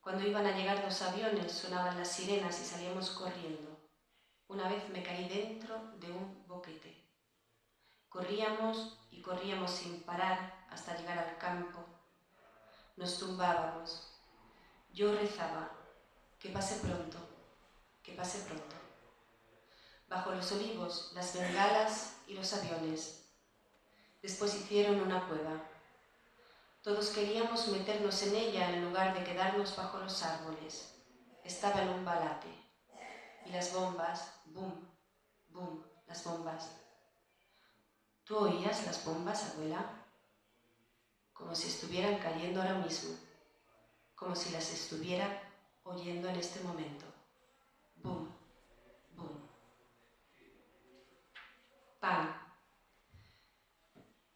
Cuando iban a llegar los aviones sonaban las sirenas y salíamos corriendo. Una vez me caí dentro de un boquete. Corríamos y corríamos sin parar hasta llegar al campo. Nos tumbábamos. Yo rezaba, que pase pronto, que pase pronto. Bajo los olivos, las bengalas y los aviones. Después hicieron una cueva. Todos queríamos meternos en ella en lugar de quedarnos bajo los árboles. Estaba en un balate. Y las bombas, boom, boom, las bombas. ¿Tú oías las bombas, abuela? Como si estuvieran cayendo ahora mismo. Como si las estuviera oyendo en este momento. Boom, boom. Pan.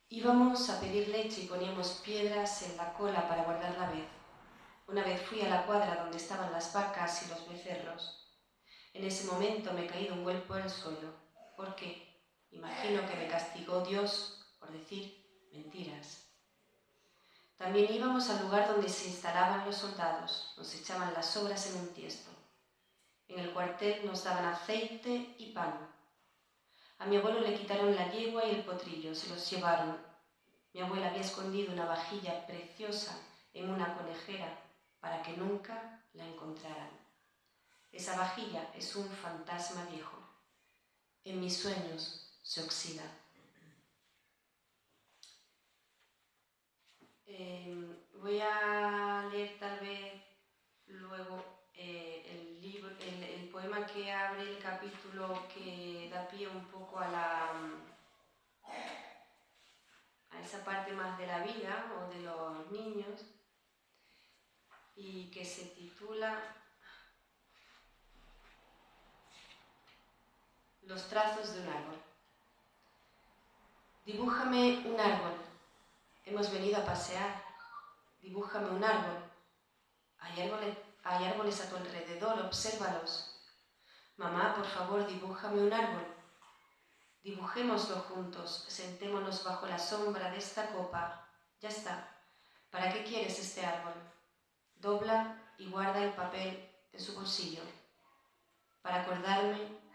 Íbamos a pedir leche y poníamos piedras en la cola para guardar la vez. Una vez fui a la cuadra donde estaban las vacas y los becerros. En ese momento me caí de un vuelco al suelo. ¿Por qué? Imagino que me castigó Dios por decir mentiras. También íbamos al lugar donde se instalaban los soldados. Nos echaban las sobras en un tiesto. En el cuartel nos daban aceite y pan. A mi abuelo le quitaron la yegua y el potrillo, se los llevaron. Mi abuela había escondido una vajilla preciosa en una conejera para que nunca la encontraran. Esa vajilla es un fantasma viejo. En mis sueños se oxida. Voy a leer tal vez luego el poema que abre el capítulo que da pie un poco a esa parte más de la vida o de los niños. y que se titula Los trazos de un árbol. Dibújame un árbol. Hemos venido a pasear. Dibújame un árbol. Hay árboles a tu alrededor, obsérvalos. Mamá, por favor, dibújame un árbol. Dibujémoslo juntos, sentémonos bajo la sombra de esta copa. Ya está. ¿Para qué quieres este árbol? Dobla y guarda el papel en su bolsillo. Para acordarme